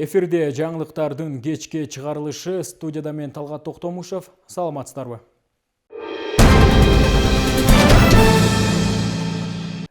Эфирде жаңылыктардын кечке чыгарылышы, студияда мен Талгат Токтомушев. Саламатсыздарбы?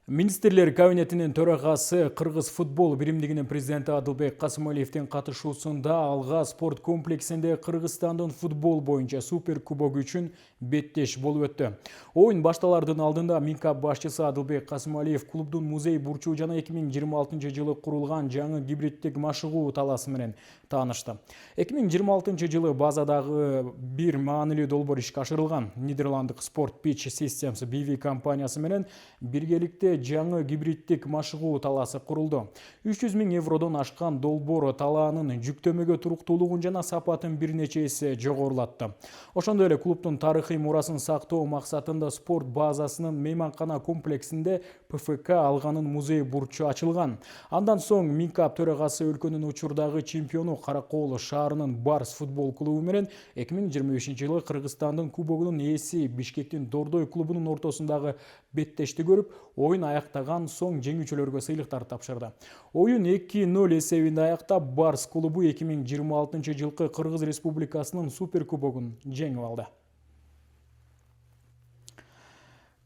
Министрлер кабинетинин төрагасы Кыргыз футбол биримдигинин президенти Адылбек Касымалиевдин катышуусунда Алга спорт комплексинде Кыргызстандын футбол боюнча супер кубогу үчүн беттеш болуп өттү. Оюн башталардын алдында Минкап башчысы Адылбек Касымалиев клубдун музей бурчу жана 2026-жылы курулган жаңы гибриддик машыгуу талаасы менен таанышты. 2026-жылы базадагы бир маанилүү долбоор ишке ашырылган. Нидерланддык Sport Pitch Systems BV компаниясы менен биргеликте жаңы гибриддик машыгуу талаасы курулду. 300 000 евродон ашкан долбоор талаанын жүктөмөгө туруктуулугун жана сапатын бир нече эсе жогорулатты. Ошондой эле клубдун тарыхый мурасын сактоо максатында спорт базасынын мейманкана комплексинде ПФК алганын музей бурчу ачылган. Андан соң Минкап төрагасы өлкөнүн учурдагы чемпиону Каракол шаарынын Барс футбол клубу менен 2025-жылы Кыргызстандын кубогунун ээси Бишкектин Дордой клубунун ортосундагы беттешти көрүп, оюн аяктаган соң жеңүүчүлөргө сыйлыктар тапшырды. Оюн 2-0 эсебинде аяктап Барс клубу 2026-жылкы Кыргыз Республикасынын супер кубогун жеңип алды.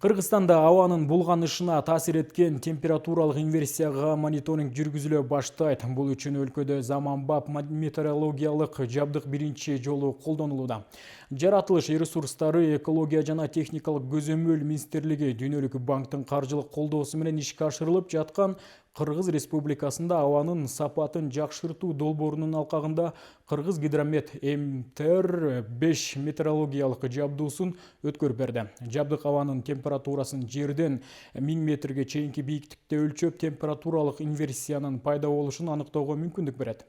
Кыргызстанда абанын булганышына таасир эткен температуралык инверсияга мониторинг жүргүзүлө баштайт. Бул үчүн өлкөдө заманбап метеорологиялык жабдык биринчи жолу колдонулууда. Жаратылыш ресурстары, экология жана техникалык көзөмөл министрлиги Дүйнөлүк банктын каржылык колдоосу менен ишке ашырылып жаткан Кыргыз Республикасында абанын сапатын жакшыртуу долбоорунун алкагында Кыргыз Гидромет МТР-5 метеорологиялык жабдуусун өткөрүп берди. Жабдык абанын температурасын жерден 1000 метрге чейинки бийиктикте өлчөп, температуралык инверсиянын пайда болушун аныктоого мүмкүндүк берет.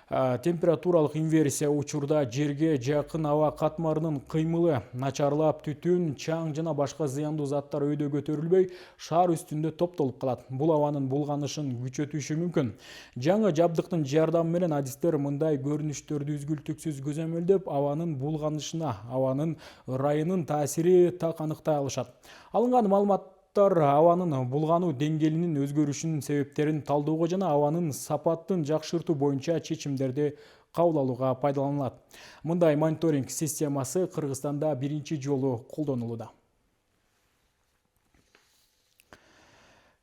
Температуралык инверсия учурда жерге жакын аба катмарынын кыймылы начарлап, түтүн, чаң жана башка зыяндуу заттар өйдө көтөрүлбөй, шаар үстүндө топтолуп калат. Бул абанын булганышын күчөтүшү мүмкүн. Жаңы жабдыктын жардамы менен адистер мындай көрүнүштөрдү үзгүлтүксүз көзөмөлдөп, абанын булганышына, абанын ырайынын таасири так аныктай алышат. Алынган маалымат абанын булгануу деңгээлинин өзгөрүшүнүн себептерин талдөөгө жана абанын сапатын жакшыртуу боюнча чечимдерди кабыл алууга пайдаланылат. Мындай мониторинг системасы Кыргызстанда биринчи жолу колдонулууда.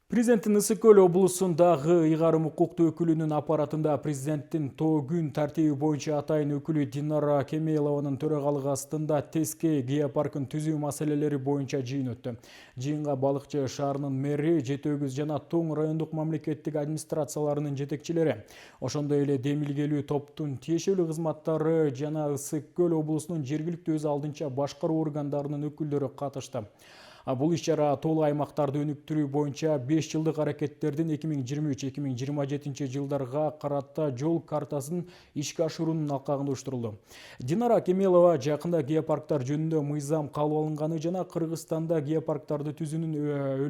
Президенттин Ысык-Көл облусундагы ыйгарым укуктуу өкүлүнүн аппаратында президенттин тоо күн тартиби боюнча атайын өкүлү Динара Кемелованын төрагалыгы астында Теске геопаркын түзүү маселелери боюнча жыйын өттү. Жыйынга Балыкчы шаарынын мэри, Жети Өгүз жана Тоң райондук мамлекеттик администрацияларынын жетекчилери, ошондой эле демилгелүү топтун тиешелүү кызматтары жана Ысык-Көл облусунун жергиликтүү өз алдынча башкаруу органдарынын өкүлдөрү катышты. Бул иш-чара тоолуу аймактарды өнүктүрүү боюнча 5 жылдык аракеттердин 2023-2027 жылдарга карата жол картасын ишке ашыруунун алкагында уюштурулду. Динара Кемелова жакында геопарктар жөнүндө мыйзам кабыл алынганы жана Кыргызстанда геопарктарды түзүүнүн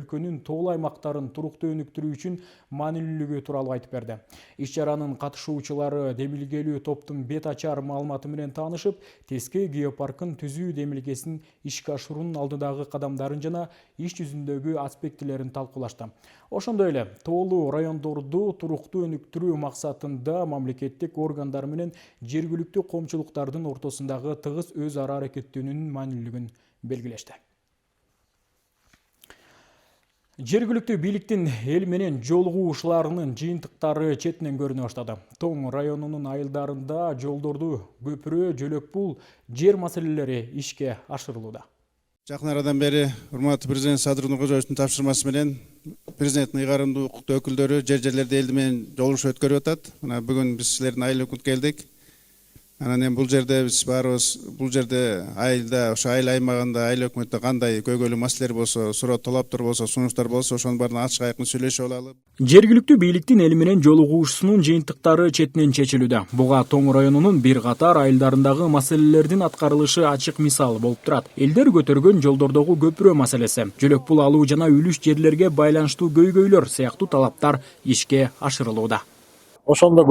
өлкөнүн тоолуу аймактарын туруктуу өнүктүрүү үчүн маанилүүлүгү тууралуу айтып берди. Иш-чаранын катышуучулары демилгелүү топтун бет ачар маалыматы менен таанышып, Теске геопаркын түзүү демилгесин ишке ашыруунун алдындагы кадамдарын жана иш жүзүндөгү аспектилерин талкуулашты. Ошондой эле тоолуу райондорду туруктуу өнүктүрүү максатында мамлекеттик органдар менен жергиликтүү коомчулуктардын ортосундагы тыгыз өз ара аракеттенүүнүн маанилүүлүгүн белгилешти. Жергиликтүү бийликтин эл менен жолугушууларынын жыйынтыктары четинен көрүнө баштады. Тоң районунун айылдарында жолдорду көпүрө, жөлөкпул, жер маселелери ишке ашырылууда. Жакын арадан бери урматтуу президент Садыр Нуркожоевдун тапшырмасы менен президенттин ыйгарымдуу укуктуу өкүлдөрү жер-жерлерде элди менен жолугушуу өткөрүп атат. Мына бүгүн биз силердин айыл өкүнүп келдик. Анан эми бул жерде биз баарыбыз бул жерде айылда, ошо айыл аймагында, айыл өкмөттө кандай көйгөйлүү маселелер болсо, суроо талаптар болсо, сунуштар болсо, ошонун баарын ачык айкын сүйлөшүп алалы. Жергиликтүү бийликтин эл менен жолугушуусунун жыйынтыктары четинен чечилүүдө. Буга Тоң районунун бир катар айылдарындагы маселелердин аткарылышы ачык мисал болуп турат. Элдер көтөргөн жолдордогу көпүрө маселеси, жөлөкпул алуу жана үлүш жерлерге байланыштуу көйгөйлөр сыяктуу талаптар ишке ашырылууда. Ошондо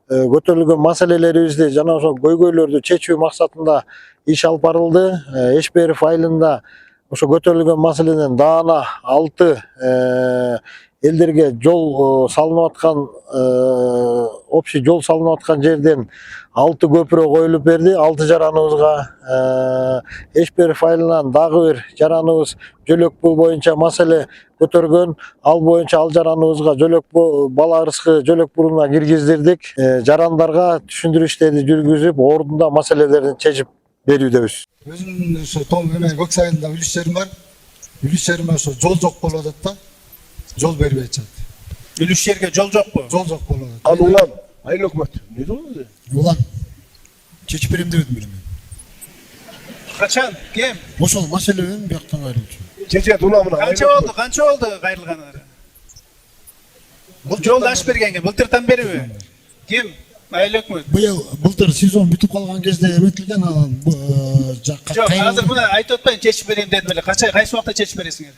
көтөрүлгөн маселелерибизди жана ошо көйгөйлөрдү чечүү максатында иш алып барылды. ШПР файлында ошо көтөрүлгөн маселенин даана 6 элдерге жол салынып аткан, общий жол салынып аткан жерден 6 көпүрө коюлуп берди. 6 жараныбызга Эшберов айылынан дагы бир жараныбыз жөлөкпү боюнча маселе көтөргөн. Ал боюнча ал жараныбызга жөлөкпү бала ырыскы жөлөкпүрүнө киргиздирдик. Жарандарга түшүндүрүү иштерди жүргүзүп, ордунда маселелерин чечип берүүдөбүз. Өзүмдүн ошо том эме көк сайылында үлүш жерим бар. Үлүш жериме ошо жол жок болуп атат да. Жол бербей атышат. Үлүш жерге жол жокпу? Жол жок болуп атат. Ал улам айыл өкмөт. Не болду? Улам чечип берем дебедим мен. Качан? Кем? Ошол маселени бияктан кайрылчу. Чечет уламына. Канча болду кайрылганыңар? Бул жолду ачып бергенге былтыртан бериби? Ким? Айыл өкмөт. Былтыр сезон бүтүп калган кезде эметилген анан жакка Жок, азыр мына айтып атпайын чечип берем дедим эле. Кайсы убакта чечип бересиңер?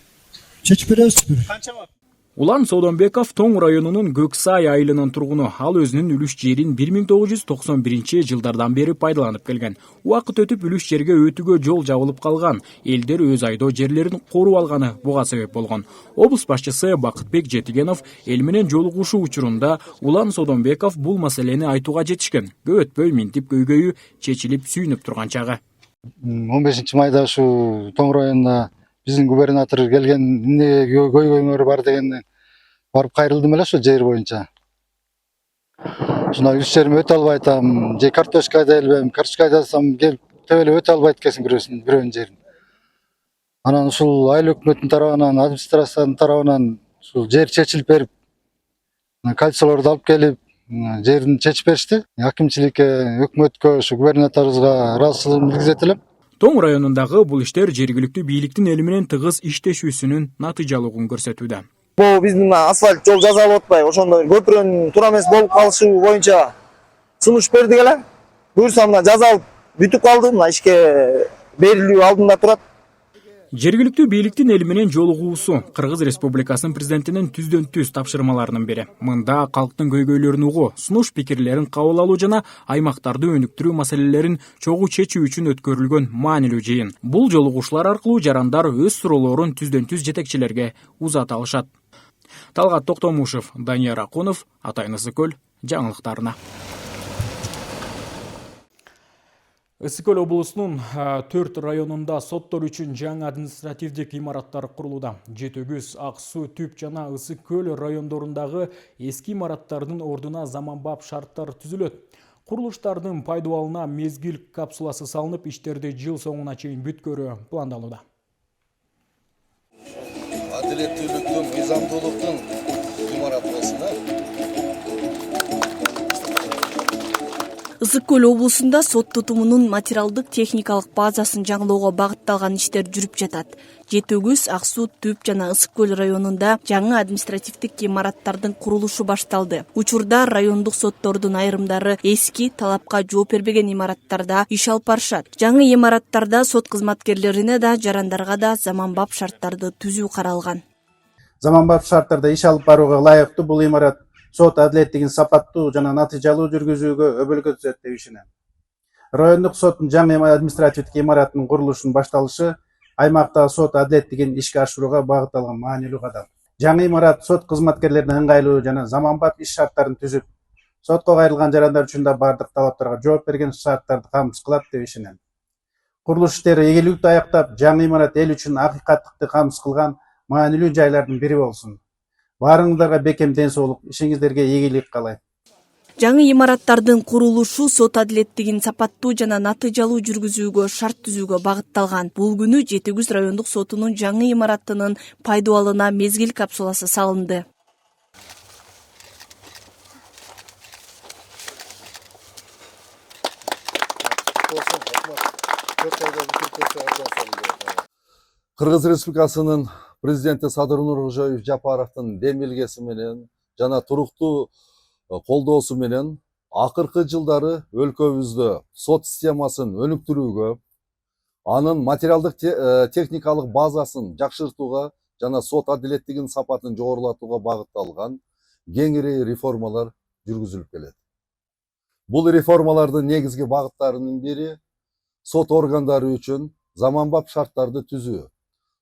чечип беребиз. Канча убакыт? Улан Содонбеков Тоң районунун Көксай айылынын тургуну. Ал өзүнүн үлүш жерин 1991 жылдардан бери пайдаланып келген. Убакыт өтүп үлүш жерге өтүүгө жол жабылып калган. Элдер өз айдоо жерлерин коруп алганы буга себеп болгон. Облус башчысы Бакытбек Жетигенов эл менен жолугушуу учурунда Улан Содонбеков бул маселени айтууга жетишкен. Көп өтпөй минтип көйгөйү чечилип сүйүнүп турган чагы. 15-майда ушу Тоң районуна биздин губернатор келген, эмне көйгөйүңөр бар дегенден барып кайрылдым эле ошо жер боюнча. Ушуна үлүш жерим өтө албай атам, же картошка айдай элбейм, картошка айдасам келип төбөлөп өтө албайт экенсиң бирөөнүн жерин. Анан ушул айыл өкмөттүн тарабынан, администрациянын тарабынан ушул жер чечилип берип, кальциолорду алып келип, жерин чечип беришти. Акимчиликке, өкмөткө, ушу губернаторубузга ыраазычылыгымды билдирет элем. Тоң районундагы бул иштер жергиликтүү бийликтин эли менен тыгыз иштешүүсүнүн натыйжалуулугун көрсөтүүдө. Бул биздин асфальт жол жасалып атпай, ошондо көпүрөнүн туура эмес болуп калышы боюнча сунуш бердик эле. Буюрса мына жасалып бүтүп калды, мына ишке берилүү алдында турат. Жергиликтүү бийликтин эл менен жолугуусу Кыргыз Республикасынын президентинин түздөн-түз тапшырмаларынын бири. Мында калктын көйгөйлөрүн угуу, сунуш пикирлерин кабыл алуу жана аймактарды өнүктүрүү маселелерин чогуу чечүү үчүн өткөрүлгөн маанилүү жыйын. Бул жолугушуулар аркылуу жарандар өз суроолорун түздөн-түз жетекчилерге узата алышат. Талгат Токтомушев, Данияр Акунов, Атайын Ысыкөл жаңылыктарына. Ысыкөл облусунун 4 районунда соттор үчүн жаңы административдик имараттар курулууда. Жетөгүз, Ак Суу, Түп жана Ысыкөл райондорундагы эски имараттардын ордуна заманбап шарттар түзүлөт. Курулуштардын пайдаланууна мезгил капсуласы салынып, иштерди жыл соңуна чейин бүткөрүү пландалууда. Адилеттүүлүктүн, мыйзамдуулуктун имарат болсун. Ысык-Көл облусунда сот тутумунун материалдык техникалык базасын жаңылоого багытталган иштер жүрүп жатат. Жетөгүз, Ак Суу, Түп жана Ысык-Көл районунда жаңы административдик имараттардын курулушу башталды. Учурда райондук соттордун айрымдары эски, талапка жооп бербеген имараттарда иш алып барышат. Жаңы имараттарда сот кызматкерлерине да, жарандарга да заманбап шарттарды түзүү каралган. Заманбап шарттарда иш алып барууга ылайыктуу бул имарат сот адилеттигин сапаттуу жана натыйжалуу жүргүзүүгө өбөлгө түзөт деп ишенем. Райондук соттун жаңы административдик имараттын курулушунун башталышы аймактагы сот адилеттигин ишке ашырууга багытталган маанилүү кадам. Жаңы имарат сот кызматкерлерине ыңгайлуу жана заманбап иш шарттарын түзүп, сотко кайрылган жарандар үчүн да бардык талаптарга жооп берген шарттарды камсыз кылат деп ишенем. Курулуш иштери ийгиликтүү аяктап, жаңы имарат эл үчүн акыйкаттыкты камсыз кылган маанилүү жайлардын бири болсун. Баарыңыздарга бекем ден соолук, ишиңиздерге ийгилик каалайм. Жаңы имараттардын курулушу сот адилеттигин сапаттуу жана натыйжалуу жүргүзүүгө шарт түзүүгө багытталган. Бул күнү Жетөгүз райондук сотунун жаңы имараттынын пайдаланууна мезгил капсуласы салынды. Кыргыз Республикасынын президенти Садыр Нуркожоев Жапаровдун демилгеси менен жана туруктуу колдоосу менен акыркы жылдары өлкөбүздө сот системасын өнүктүрүүгө, анын материалдык техникалык базасын жакшыртууга жана сот адилеттигинин сапатын жогорулатууга багытталган кеңири реформалар жүргүзүлүп келет. Бул реформалардын негизги багыттарынын бири сот органдары үчүн заманбап шарттарды түзүү,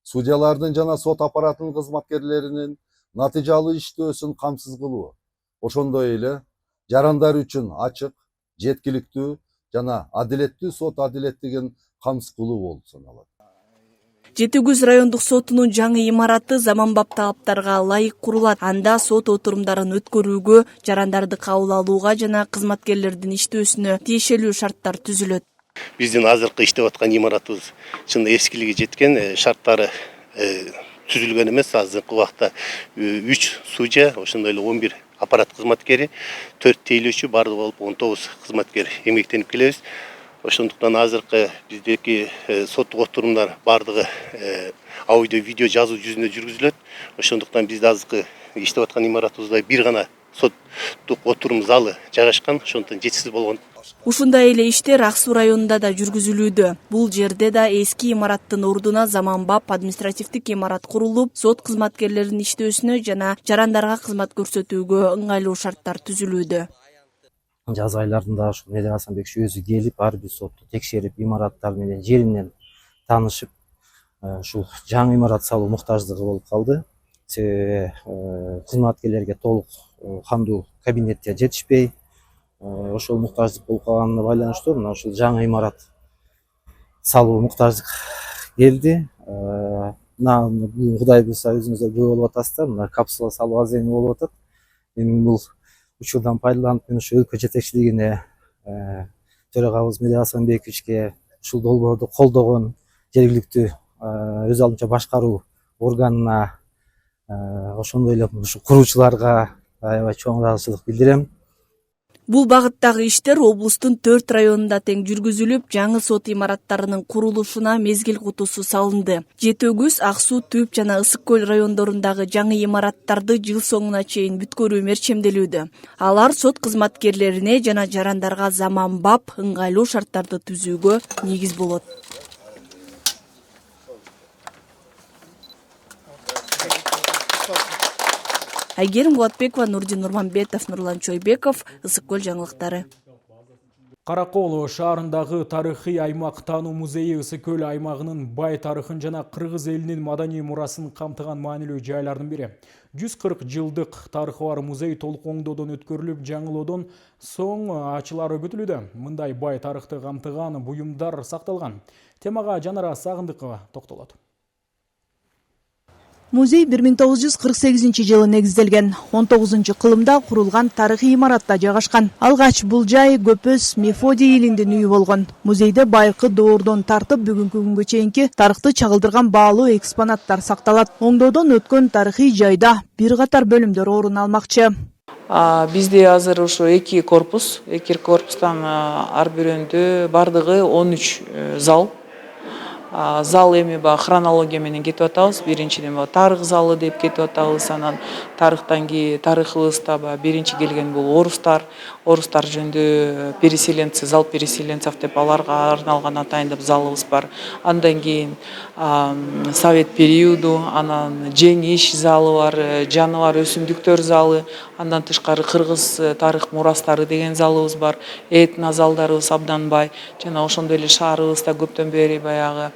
судьялардын жана сот аппаратынын кызматкерлеринин натыйжалуу иштөөсүн камсыз кылуу, ошондой эле жарандар үчүн ачык, жеткиликтүү жана адилеттүү сот адилеттигин камсыз кылуу болуп саналат. Жети Күз райондук сотунун жаңы имараты заманбап талаптарга ылайык курулат. Анда сот отурумдарын өткөрүүгө, жарандарды кабыл алууга жана кызматкерлердин иштөөсүнө тиешелүү шарттар түзүлөт. Биздин азыркы иштеп аткан имаратыбыз чын эскилиги жеткен, шарттары түзүлгөн эмес. Азыркы убакта 3 судья, ошондой эле 11 аппарат кызматкери, 4 тейлөөчү баардыгы болуп 19 кызматкер эмгектенип келебиз. Ошондуктан азыркы биздеги соттук отурумдар баардыгы аудио видео жазуу жүзүндө жүргүзүлөт. Ошондуктан бизде азыркы иштеп аткан имаратыбызда бир гана соттук отурум залы жайгашкан, ошондуктан жетишсиз болгон. Ушундай эле иштер Ак Суу районунда да жүргүзүлүүдө. Бул жерде да эски имараттын ордуна заманбап административдик имарат курулуп, сот кызматкерлеринин иштөөсүнө жана жарандарга кызмат көрсөтүүгө ыңгайлуу шарттар түзүлүүдө. Жаз айларында ушул Медер Асанбекович өзү келип, ар бир сотту текшерип, имараттар менен жеринен таанышып, ушул жаңы имарат салуу муктаждыгы болуп калды. Себеби кызматкерлерге толук камдуу кабинеттер жетишпей, ошол муктаждык болуп калганына байланыштуу мына ушул жаңы имарат салуу муктаждык келди. Мына Кудай буйруса өзүңүздөр күбө болуп атасыздар, мына капсула салуу аземи болуп атат. Эми бул учурдан пайдаланып мен ушу өлкө жетекчилигине, төрагабыз Медер Асанбековичке ушул долбоорду колдогон жергиликтүү өз алдынча башкаруу органына, ошондой эле ушу куруучуларга аябай чоң ыраазычылык билдирем. Бул багыттагы иштер облустун 4 районунда тең жүргүзүлүп, жаңы сот имараттарынын курулушуна мезгил кутусу салынды. Жети Күз, Ак Суу, Түп жана Ысык көл райондорундагы жаңы имараттарды жыл соңуна чейин бүткөрүү мерчемделүүдө. Алар сот кызматкерлерине жана жарандарга заманбап, ыңгайлуу шарттарды түзүүгө негиз болот. Айгерим Булатбекова, Нурдин Нурманбетов, Нурлан Чойбеков, Ысык көл жаңылыктары. Каракол шаарындагы тарыхый аймак таануу музейи Ысык көл аймагынын бай тарыхын жана кыргыз элинин маданий мурасын камтыган маанилүү жайлардын бири. 140 жылдык тарыхы бар музей толук оңдоодон өткөрүлүп, жаңылоодон соң ачылары күтүлүүдө. Мындай бай тарыхты камтыган буюмдар сакталган. Темага Жанара Сагындыкова токтолот. Музей 1948 жылы негизделген, 19-кылымда курулган тарыхый имаратта жайгашкан. Алгач бул жай Көпөс Мефодий элиндин үйү болгон. Музейде байыркы доордон тартып бүгүнкү күнгө чейинки тарыхты чагылдырган баалуу экспонаттар сакталат. Оңдоодон өткөн тарыхый жайда бир катар бөлүмдөр орун алмакчы. Бизде азыр ушу 2 корпус, 2 корпустан ар бирөөндө бардыгы 13 зал. Зал эми хронология менен кетип атабыз. Биринчиден тарых залы деп кетип атабыз. Анан тарыхтан кийин тарыхыбызда биринчи келген бул орустар жөнүндө переселенцы, зал переселенцев деп аларга арналган атайын залыбыз бар. Андан кийин совет периоду, анан жеңиш залы бар, жаныбар өсүмдүктөр залы, андан тышкары кыргыз тарых мурастары деген залыбыз бар. Этно залдарыбыз абдан бай. Жана ошондой эле шаарыбызда көптөн бери баягы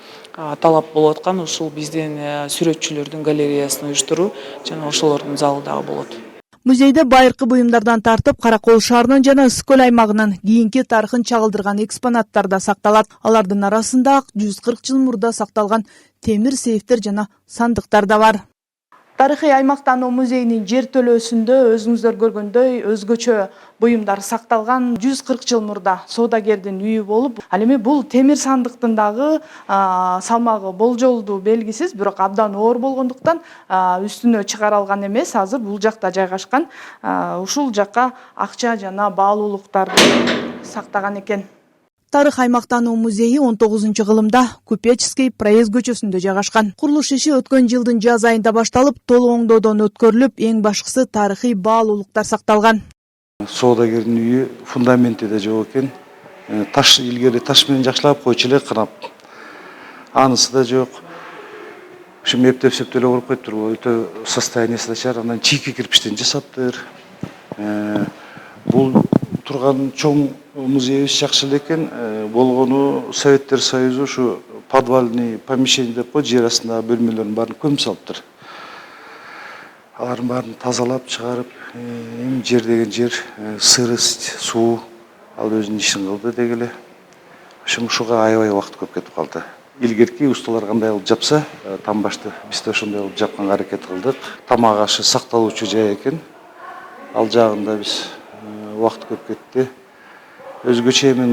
талап болуп аткан ушул биздин сүрөтчүлөрдүн галереясын уюштуруу жана ошолордун залы дагы болот. Музейде байыркы буюмдардан тартып Каракол шаарынын жана Ысык көл аймагынын кийинки тарыхын чагылдырган экспонаттар да сакталат. Алардын арасында 140 жыл мурда сакталган темир сейфтер жана сандыктар да бар. Тарыхый аймактануу музейинин жер төлөөсүндө өзүңүздөр көргөндөй өзгөчө буюмдар сакталган. 140 жыл мурда соодагердин үйү болуп, ал эми бул темир сандыктын дагы салмагы болжолду белгисиз, бирок абдан оор болгондуктан үстүнө чыгара алган эмес. Азыр бул жакта жайгашкан. Ушул жакка акча жана баалуулуктарды сактаган экен. Тарых аймактануу музейи 19-кылымда Купеческий проезд көчөсүндө жайгашкан. Курулуш иши өткөн жылдын жаз айында башталып, толук оңдоодон өткөрүлүп, эң башкысы тарыхый баалуулуктар сакталган. Соодагердин үйү фундаменти да жок экен. Таш илгери таш менен жакшылап койчу эле кырап. Анысы да жок. Ушум эптеп сөптөлө болуп кетиптир. Өтө состояниясы начар. Андан чийки кирпичтен жасаптыр. Бул турган чоң музейибиз жакшы эле экен. Болгону Советтер Союзу ушу подвальный помещение деп кой, жер астындагы бөлмөлөрдүн баарын көмүп салыптыр. алардын баарын тазалап чыгарып, эми жер деген жер сырысть, суу ал өзүнүн ишин кылды деги эле. Ушуга аябай убакыт көп кетип калды. Илгерки усталар кандай кылып жапса, тамбашты биз да ошондой кылып жапканга аракет кылдык. Тамак ашы сакталуучу жай экен. Ал жагында биз убакыт көп кетти. Өзгөчө эми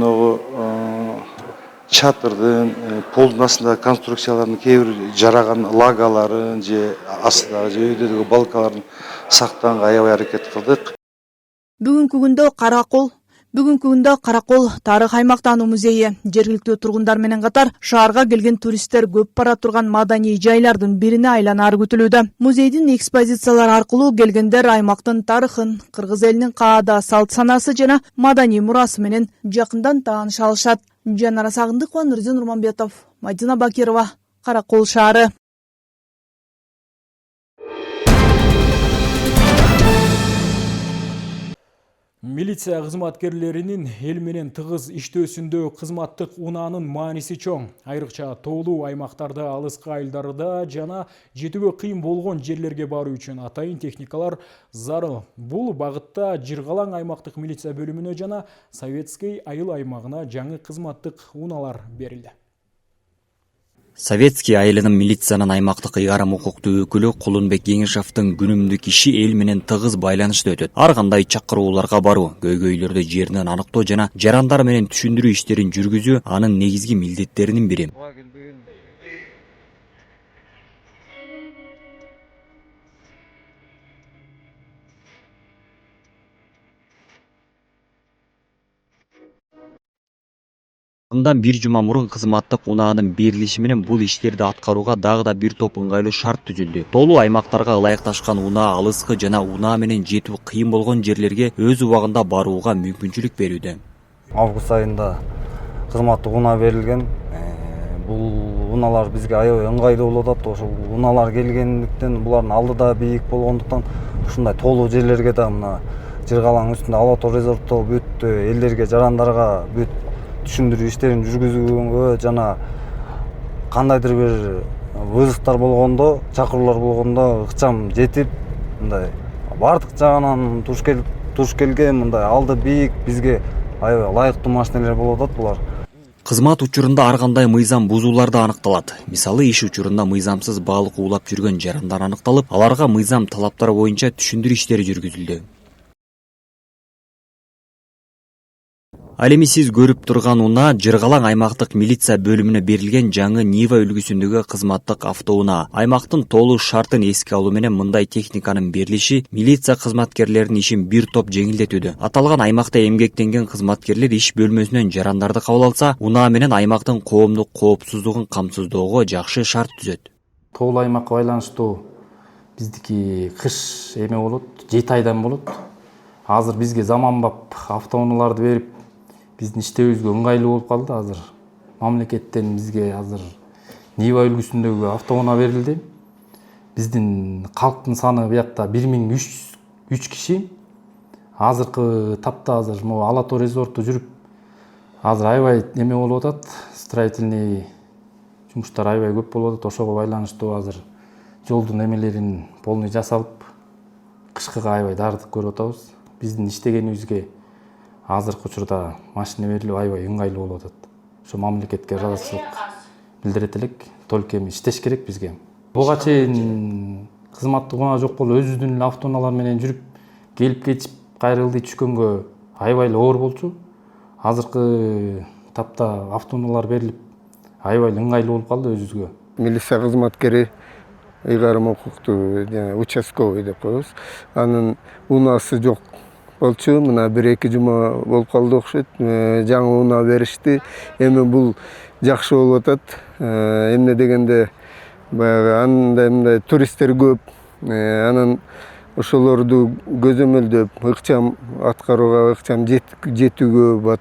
чатырдын полдун астындагы конструкциялардын кээ бир жараган лагаларын же астындагы же өйдөдөгү балкаларын сактаганга аябай аракет кылдык. Бүгүнкү күндө Каракол тарых аймактануу музейи жергиликтүү тургундар менен катар шаарга келген туристтер көп бара турган маданий жайлардын бирине айланары күтүлүүдө. Музейдин экспозициялары аркылуу келгендер аймактын тарыхын, кыргыз элинин каада, салт санасы жана маданий мурасы менен жакындан тааныша алышат. Жанара Сагындыкова, Нурзин Урманбетов, Мадина Бакирова, Каракол шаары. Милиция кызматкерлеринин эл менен тыгыз иштөөсүндө кызматтык унаанын мааниси чоң. Айрыкча тоолуу аймактарда, алыскы айылдарда жана жетүүгө кыйын болгон жерлерге баруу үчүн атайын техникалар зарыл. Бул багытта Жыргалаң аймактык милиция бөлүмүнө жана Советский айыл аймагына жаңы кызматтык унаалар берилди. Советский айылынын милициянын аймактык ыйгарым укуктуу өкүлү Кулунбек Кеңешевдин күнүмдүк иши эл менен тыгыз байланышта өтөт. Ар кандай чакырууларга баруу, көйгөйлөрдү жеринен аныктоо жана жарандар менен түшүндүрүү иштерин жүргүзүү анын негизги милдеттеринин бири. Мындан бир жума мурун кызматтык унаанын берилиши менен бул иштерди аткарууга дагы да бир топ ыңгайлуу шарт түзүлдү. Тоолуу аймактарга ылайыкташкан унаа алыскы жана унаа менен жетүү кыйын болгон жерлерге өз убагында барууга мүмкүнчүлүк берүүдө. Август айында кызматтык унаа берилген. Бул унаалар бизге аябай ыңгайлуу болуп атат. Ошол унаалар келгендиктен булардын алды да бийик болгондуктан ушундай тоолуу жерлерге да мына Жыргалаң үстүндө Алатоо резортто бүт элдерге, жарандарга бүт түшүндүрүү иштерин жүргүзүүгө жана кандайдыр бир вызовтар болгондо, чакыруулар болгондо ыкчам жетип, мындай бардык жагынан туш келген мындай алды бийик, бизге аябай ылайыктуу машинелер болуп атат булар. Кызмат учурунда ар кандай мыйзам бузуулар да аныкталат. Мисалы, иш учурунда мыйзамсыз балык уулап жүргөн жарандар аныкталып, аларга мыйзам талаптары боюнча түшүндүрүү иштери жүргүзүлдү. Ал эми сиз көрүп турган унаа Жыргалаң аймактык милиция бөлүмүнө берилген жаңы Нива үлгүсүндөгү кызматтык автоунаа. Аймактын тоолуу шартын эске алуу менен мындай техниканын берилиши милиция кызматкерлеринин ишин бир топ жеңилдетүүдө. Аталган аймакта эмгектенген кызматкерлер иш бөлмөсүнөн жарандарды кабыл алса, унаа менен аймактын коомдук коопсуздугун камсыздоого жакшы шарт түзөт. Тоолуу аймакка байланыштуу биздики кыш эме болот, 7 айдан болот. Азыр бизге заманбап автоунааларды берип биздин иштебибизге ыңгайлуу болуп калды. Азыр мамлекеттен бизге азыр Нива үлгүсүндөгү автоунаа берилди. Биздин калктын саны буякта 1303 киши. Азыркы тапта азыр Алатоо резорту жүрүп, азыр аябай эме болуп атат. Строительный жумуштар аябай көп болуп атат. Ошого байланыштуу азыр жолдун эмелерин полный жасалып, кышкыга аябай дардык көрүп атабыз. Биздин иштегенибизге азыркы учурда машина берилип аябай ыңгайлуу болуп атат. Ошо мамлекетке ыраазычылык билдирет элек, только эми иштеш керек бизге. Буга чейин кызматтык унаа жок болуп, өзүбүздүн эле автоунаалар менен жүрүп, келип кетип, кайра ылдый түшкөнгө аябай эле оор болчу. Азыркы тапта автоунаалар берилип, аябай эле ыңгайлуу болуп калды өзүбүзгө. Милиция кызматкери ыйгарым укуктуу участковый деп коебуз. Анын унаасы жок болчу, мына 1-2 жума болуп калды окшойт. Жаңы унаа беришти. Эми бул жакшы болуп атат. Эмне дегенде баягы андай туристтер көп. Анан ошолорду көзөмөлдөп, ыкчам аткарууга, ыкчам жетүүгө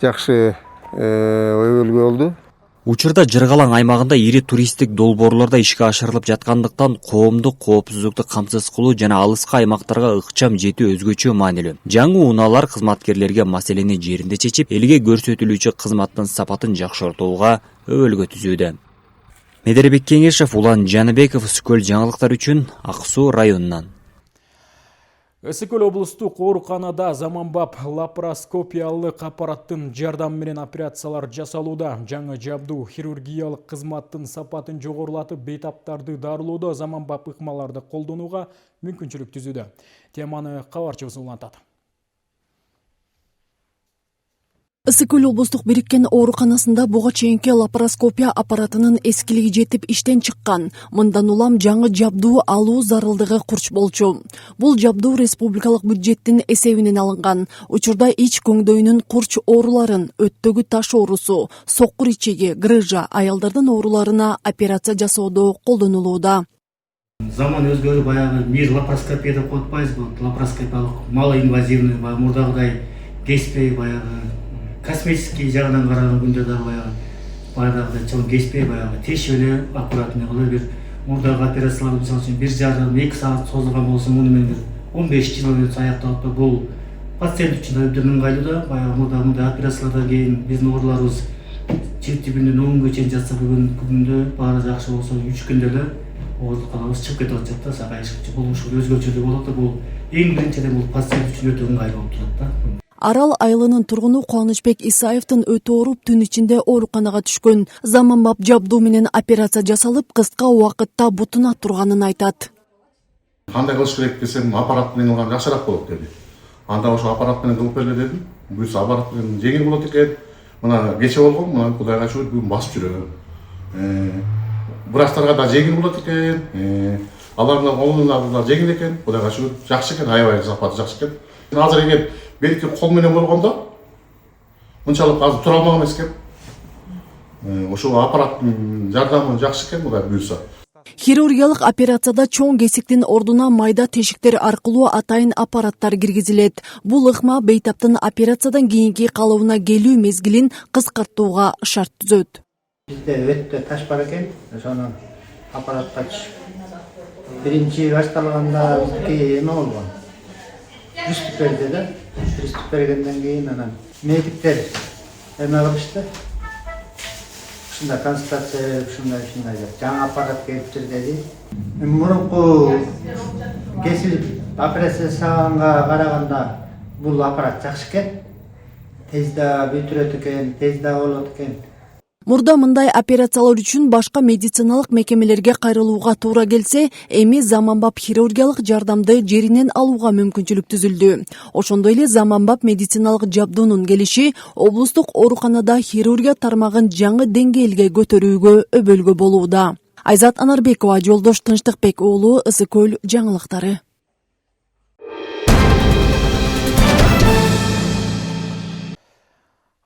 жакшы өбөлгө болду. Учурда Жыргалаң аймагында ири туристтик долбоорлор да ишке ашырылып жаткандыктан коомдук коопсуздукту камсыз кылуу жана алыскы аймактарга ыкчам жетүү өзгөчө маанилүү. Жаңы унаалар кызматкерлерге маселени жеринде чечип, элге көрсөтүлүүчү кызматтын сапатын жакшыртууга өбөлгө түзүүдө. Медербек Кеңешев, Улан Жаныбеков, Скөл жаңылыктар үчүн Ак Суу районунан. Ысык-Көл облустук ооруканада заманбап лапароскопиялык аппараттын жардамы менен операциялар жасалууда. Жаңы жабдуу хирургиялык кызматтын сапатын жогорулатып, бейтаптарды дарылоодо заманбап ыкмаларды колдонууга мүмкүнчүлүк түзүүдө. Теманы кабарчыбыз улантат. Ысык-Көл облустук бириккен ооруканасында буга чейинки лапароскопия аппаратынын эскилиги жетип иштен чыккан. Мындан улам жаңы жабдуу алуу зарылдыгы курч болчу. Бул жабдуу республикалык бюджеттин эсебинен алынган. Учурда ич көңдөйүнүн курч ооруларын, өттөгү таш оорусу, сокур ичеги, грыжа, аялдардын ооруларына операция жасоодо колдонулууда. Заман өзгөрүп, баягы мир лапароскопия деп коюп атпайбызбы? Лапароскопиялык малоинвазивный, мурдагыдай кеспей, баягы косметический жагынан караган күндө дагы баягы чоң кеспей, баягы тешип эле аккуратный кылып бир мурдагы операцияларды мисалы үчүн 1,5-2 саат созулган болсо муну менен 15-20 мүнөт аяктап атпайбы. Бул пациент үчүн да өтө ыңгайлуу да. Баягы мындай операциялардан кийин биздин ооруларыбыз чип-чипинден 10 күнгө чейин жатса, бүгүн күндө баары жакшы болсо 3 күндө эле ооруканабыз чыгып кетип атат да. Сага эч бул ушул өзгөчөлүк болот да. Бул эң биринчиден бул пациент үчүн өтө ыңгайлуу болуп турат да. Арал айылынын тургуну Кубанычбек Исаевдин өтө ооруп түн ичинде ооруканага түшкөн. Заманбап жабдуу менен операция жасалып, кыска убакытта бутуна турганын айтат. Кандай кылыш керек десем, аппарат менен кылган жакшыраак болот деди. Анда ошо аппарат менен кылып беле дедим. Буюрса аппарат менен жеңил болот экен. Мына кече болгон, мына Кудайга шүгүр бүгүн басып жүрөм. Врачтарга да жеңил болот экен. Алардын оңуна да жеңил экен. Кудайга шүгүр жакшы экен, аябай сапаты жакшы экен. Азыр эгер белки кол менен болгондо мынчалык азыр тура алмак эмес экен. Ошол аппараттын жардамы жакшы экен, Кудай буюрса. Хирургиялык операцияда чоң кесиктин ордуна майда тешиктер аркылуу атайын аппараттар киргизилет. Бул ыкма бейтаптын операциядан кийинки калыбына келүү мезгилин кыскартууга шарт түзөт. Бизде өттө таш бар экен, ошону аппаратка биринчи башталганда биздики эме болгон. Приступ берди да. Приступ бергенден кийин анан медиктер эме кылышты. Ушундай консультация, ушундай деп жаңы аппарат келиптир деди. Мурунку кесилип операция жасаганга караганда бул аппарат жакшы экен. Тез да бүтүрөт экен, тез да болот экен. Мурда мындай операциялар үчүн башка медициналык мекемелерге кайрылууга туура келсе, эми заманбап хирургиялык жардамды жеринен алууга мүмкүнчүлүк түзүлдү. Ошондой эле заманбап медициналык жабдуунун келиши облустук ооруканада хирургия тармагын жаңы деңгээлге көтөрүүгө өбөлгө болууда. Айзат Анарбекова, Жолдош Тынчтыкбек уулу, Ысык-Көл жаңылыктары.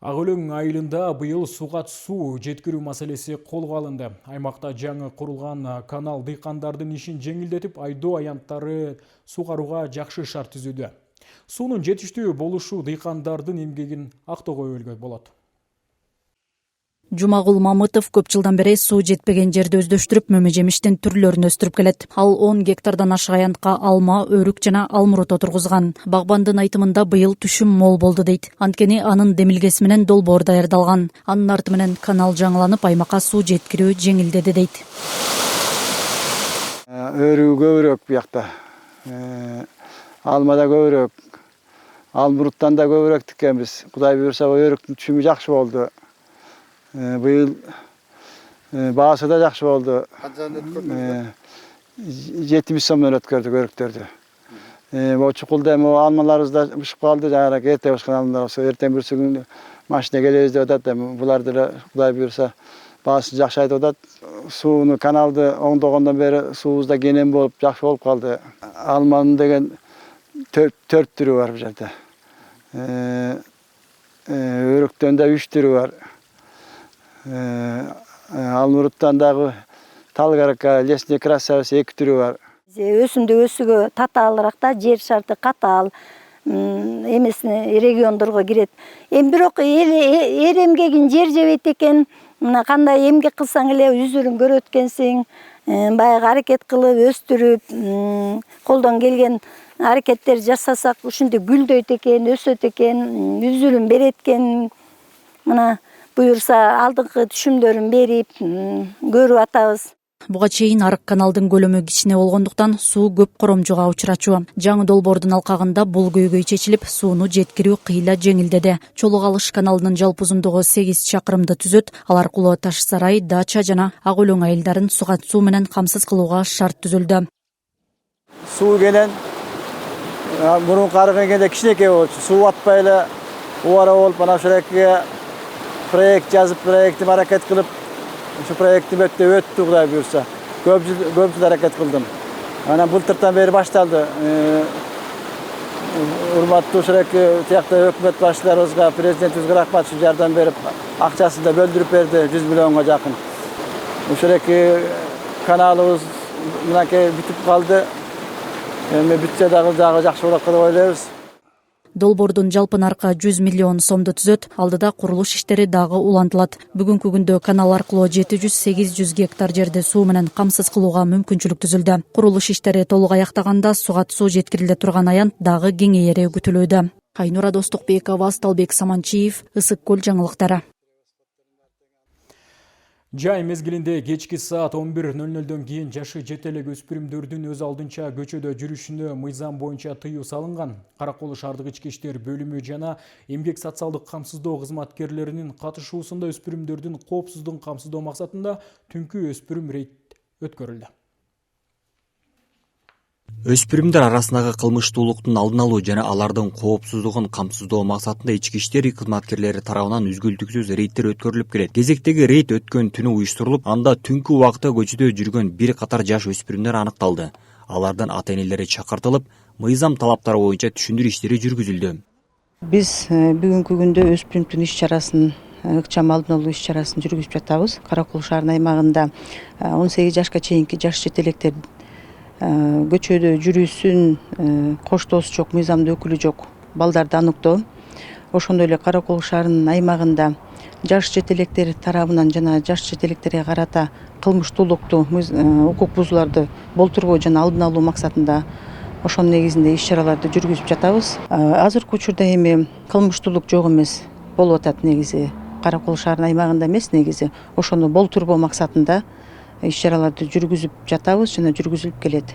Ак Өлөң айылында быйыл суга суу жеткирүү маселеси колго алынды. Аймакта жаңы курулган канал дыйкандардын ишин жеңилдетип, айдоо аянттары сугарууга жакшы шарт түзүүдө. Суунун жетиштүү болушу дыйкандардын эмгегин актоого өлгөй болот. Жумагул Мамытов көп жылдан бери суу жетпеген жерди өздөштүрүп, мөмө жемиштин түрлөрүн өстүрүп келет. Ал 10 гектардан ашык аянтка алма, өрүк жана алмурут отургузган. Багбандын айтымында быйыл түшүм мол болду дейт. Анткени анын демилгеси менен долбоор даярдалган. Анын арты менен канал жаңыланып, аймакка суу жеткирүү жеңилдеди дейт. Өрү көбүрөөк буякта. Алмада көбүрөөк. Алмуруттан да көбүрөөк тиккенбиз. Кудай буюрса, өрүктүн түшүмү жакшы болду. Быйыл баасы да жакшы болду. 70 сомдон өткөрдүк өрүктөрдү. Чукулда эми алмаларыбыз да бышып калды, жаңырак эрте бышкан алмалар болсо, эртең бүрсү күн машина келебиз деп атат. Эми буларды да Кудай буюрса баасы жакшы айтып атат. Сууну каналды оңдогондон бери суубуз да кенен болуп, жакшы болуп калды. Алманын деген 4 түрү бар бул жерде. Өрүктөн да 3 түрү бар. Алмуруттан дагы талгаракка, лесный красавица 2 түрү бар. Өсүмдүк өсүгө татаалыраак да, жер шарты катаал эмесине региондорго кирет. Эми бирок эр эмгегин жер жебейт экен. Мына кандай эмгек кылсаң эле үзүрүн көрөт экенсиң. Баягы аракет кылып өстүрүп, колдон келген аракеттер жасасак, ушинтип гүлдөйт экен, өсөт экен, үзүрүн берет экен. Мына буюрса алдыңкы түшүмдөрүн берип көрүп атабыз. Буга чейин арык каналдын көлөмү кичине болгондуктан суу көп коромжуга учурачу. Жаңы долбоордун алкагында бул көйгөй чечилип, сууну жеткирүү кыйла жеңилдеди. Чолук алыш каналынын жалпы узундугу 8 чакырымды түзөт. Ал аркылуу Таш Сарай, Дача жана Ак Өлөң айылдарын суга суу менен камсыз кылууга шарт түзүлдү. Суу кенен мурунку арыгында кичинекей болчу. Суу атпай эле убара болуп, ана ушеке проект жазып, проектти аракет кылып, ушу проекти өттү Кудай буйрса. Көп жыл аракет кылдым. Анан былтыртан бери башталды. Урматтуу ушеке тиякта өкмөт башчыларыбызга, президентибизге рахмат, ушу жардам берип, акчасын да бөлдүрүп берди, 100 миллионго жакын. Ушеке каналыбыз мынакей бүтүп калды. Эми бүтсө дагы жакшы болот деп ойлойбуз. Долбоордун жалпы наркы 100 миллион сомду түзөт. Алдыда курулуш иштери дагы улантылат. Бүгүнкү күндө канал аркылуу 700-800 гектар жерди суу менен камсыз кылууга мүмкүнчүлүк түзүлдү. Курулуш иштери толук аяктаганда суга суу жеткириле турган аянт дагы кеңейери күтүлүүдө. Айнура Достукбекова, Асталбек Саманчиев, Ысык көл жаңылыктары. Жай мезгилинде кечки саат 11:00 кийин жашы жете элек өспүрүмдөрдүн өз алдынча көчөдө жүрүшүнө мыйзам боюнча тыюу салынган. Каракол шаардык ички иштер бөлүмү жана эмгек социалдык камсыздоо кызматкерлеринин катышуусунда өспүрүмдөрдүн коопсуздугун камсыздоо максатында түнкү өспүрүм рейд өткөрүлдү. Өспүрүмдөр арасындагы кылмыштуулуктун алдын алуу жана алардын коопсуздугун камсыздоо максатында ички иштер кызматкерлери тарабынан үзгүлтүксүз рейдтер өткөрүлүп келет. Кезектеги рейд өткөн түнү уюштурулуп, анда түнкү убакта көчөдө жүргөн бир катар жаш өспүрүмдөр аныкталды. Алардын ата-энелери чакыртылып, мыйзам талаптары боюнча түшүндүрүү иштери жүргүзүлдү. Биз бүгүнкү күндө өспүрүмдүн иш-чарасын, ыкчам алдын алуу иш-чарасын жүргүзүп жатабыз. Каракол шаарынын аймагында 18 жашка чейинки жаш жетелектер көчөдө жүрүүсүн коштоосу жок, мыйзамдуу өкүлү жок балдарды аныктоо. Ошондой эле Каракол шаарынын аймагында жаш жетелектер тарабынан жана жаш жетелектерге карата кылмыштуулукту, укук бузууларды болтурбоо жана алдын алуу максатында ошонун негизинде иш-чараларды жүргүзүп жатабыз. Азыркы учурда эми кылмыштуулук жок эмес болуп атат негизи. Каракол шаарынын аймагында эмес, негизи ошону болтурбоо максатында иш-чараларды жүргүзүп жатабыз жана жүргүзүлүп келет.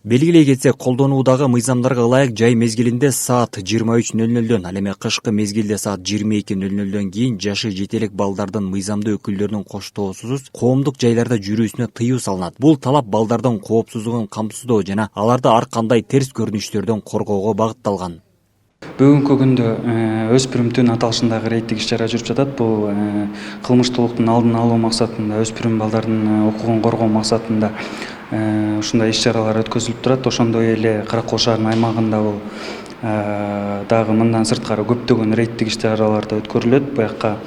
Белгилей кетсек, колдонуудагы мыйзамдарга ылайык жай мезгилинде саат 23:00, ал эми кышкы мезгилде саат 22:00 кийин жашы жетелек балдардын мыйзамдуу өкүлдөрүнүн коштоосуз коомдук жайларда жүрүүсүнө тыюу салынат. Бул талап балдардын коопсуздугун камсыздоо жана аларды ар кандай терс көрүнүштөрдөн коргоого багытталган. Бүгүнкү күндө өспүрүм аталышындагы рейдтик иш-чара жүрүп жатат. Бул кылмыштуулуктун алдын алуу максатында, өспүрүм балдардын укугун коргоо максатында ушундай иш-чаралар өткөзүлүп турат. Ошондой эле Каракол шаарынын аймагында бул дагы мындан сырткары көптөгөн рейдтик иш-чараларды өткөрүлөт. Буякка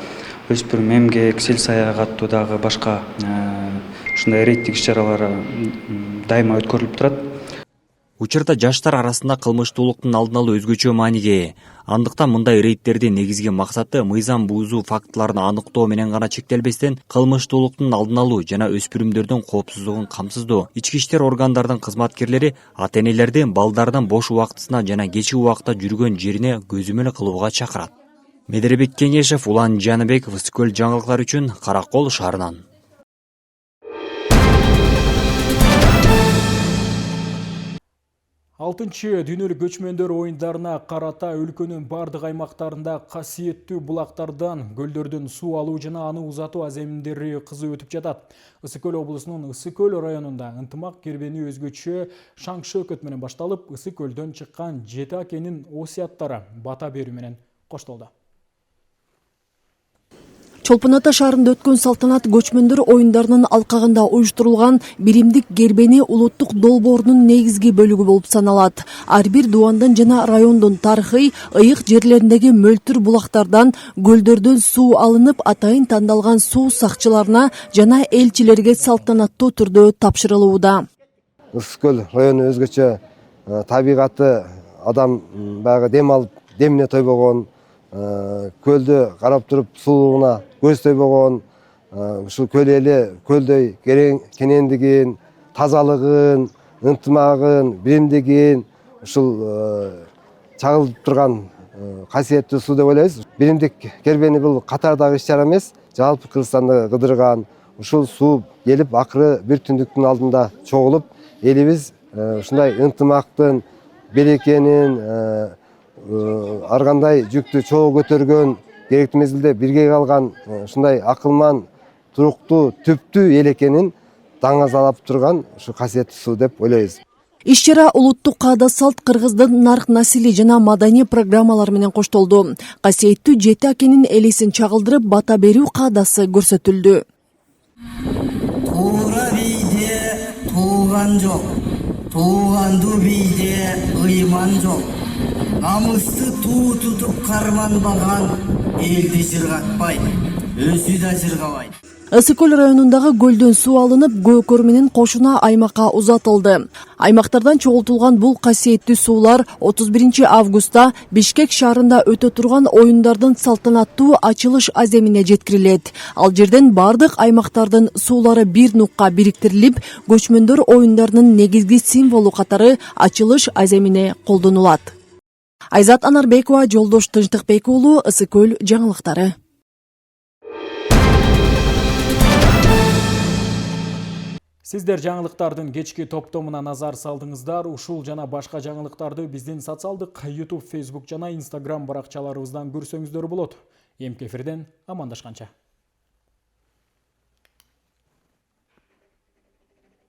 өспүрүм эмгек, сел саяк аттуу дагы башка ушундай рейдтик иш-чаралар дайыма өткөрүлүп турат. Учурда жаштар арасында кылмыштуулуктун алдын алуу өзгөчө мааниге ээ. Андыктан мындай рейдтердин негизги максаты мыйзам бузуу фактыларын аныктоо менен гана чектелбестен, кылмыштуулуктун алдын алуу жана өспүрүмдөрдүн коопсуздугун камсыздоо. Ички иштер органдарынын кызматкерлери ата-энелерди балдардын бош убактысына жана кечки убакта жүргөн жерине көзөмөл кылууга чакырат. Медербек Кеңешев, Улан Жаныбеков, Ысык көл жаңылыктары үчүн Каракол шаарынан. 6-чы дүйнөлүк көчмөндөр оюндарына карата өлкөнүн бардык аймактарында касиеттүү булактардан, көлдөрдөн суу алуу жана аны узатуу аземиндери кызуу өтүп жатат. Ысык көл облусунун Ысык көл районунда ынтымак кербени өзгөчө шаң шөкөт менен башталып, Ысык көлдөн чыккан жети акенин осуяттары бата берүү менен коштолду. Чолпон Ата шаарында өткөн салтанат көчмөндөр оюндарынын алкагында уюштурулган биримдик кербени улуттук долбоорунун негизги бөлүгү болуп саналат. Ар бир дубандын жана райондун тарыхый ыйык жерлериндеги мөлтүр булактардан, көлдөрдөн суу алынып, атайын тандалган суу сакчыларына жана элчилерге салтанаттуу түрдө тапшырылууда. Ысык көл району өзгөчө табигаты, адам баягы дем алып, демине тойбогон, көлдү карап туруп сулууна көз тойбогон, ушул көл эли көлдөй кенендигин, тазалыгын, ынтымагын, биримдигин ушул чагылып турган касиеттүү суу деп ойлойбуз. Биримдик кербени бул катардагы иш-чара эмес, жалпы Кыргызстанды кыдырган, ушул суу келип акыры бир түндүктүн алдында чогулуп, элибиз ушундай ынтымактын, берекенин, ар кандай жүктү чогуу көтөргөн, керектүү мезгилде бирге калган ушундай акылман, туруктуу, түптүү эл экенин таңазалап турган ушу касиеттүү суу деп ойлойбуз. Иш-чара улуттук каада салт кыргыздын нарк насили жана маданий программалары менен коштолду. Касиеттүү Жети акенин элесин чагылдырып бата берүү каадасы көрсөтүлдү. Туура бийде тууган жок, туугандуу бийде ыйман жок. Намысты туу тутуп карманбаган элди жыргатпайт, өзү да жыргабайт. Ысык-Көл районундагы көлдөн суу алынып, көкөр менен кошуна аймакка узатылды. Аймактардан чогултулган бул касиеттүү суулар 31 августта Бишкек шаарында өтө турган оюндардын салтанаттуу ачылыш аземине жеткирилет. Ал жерден бардык аймактардын суулары бир нукка бириктирилип, көчмөндөр оюндарынын негизги символу катары ачылыш аземине колдонулат. Айзат Анарбекова, Жолдош Тынчтыкбек уулу, Ысык-Көл жаңылыктары. Сиздер жаңылыктардын кечки топтомуна назар салдыңыздар. Ушул жана башка жаңылыктарды биздин социалдык YouTube, Facebook жана Instagram баракчаларыбыздан көрсөңүздөр болот. Эмки эфирден амандашканча.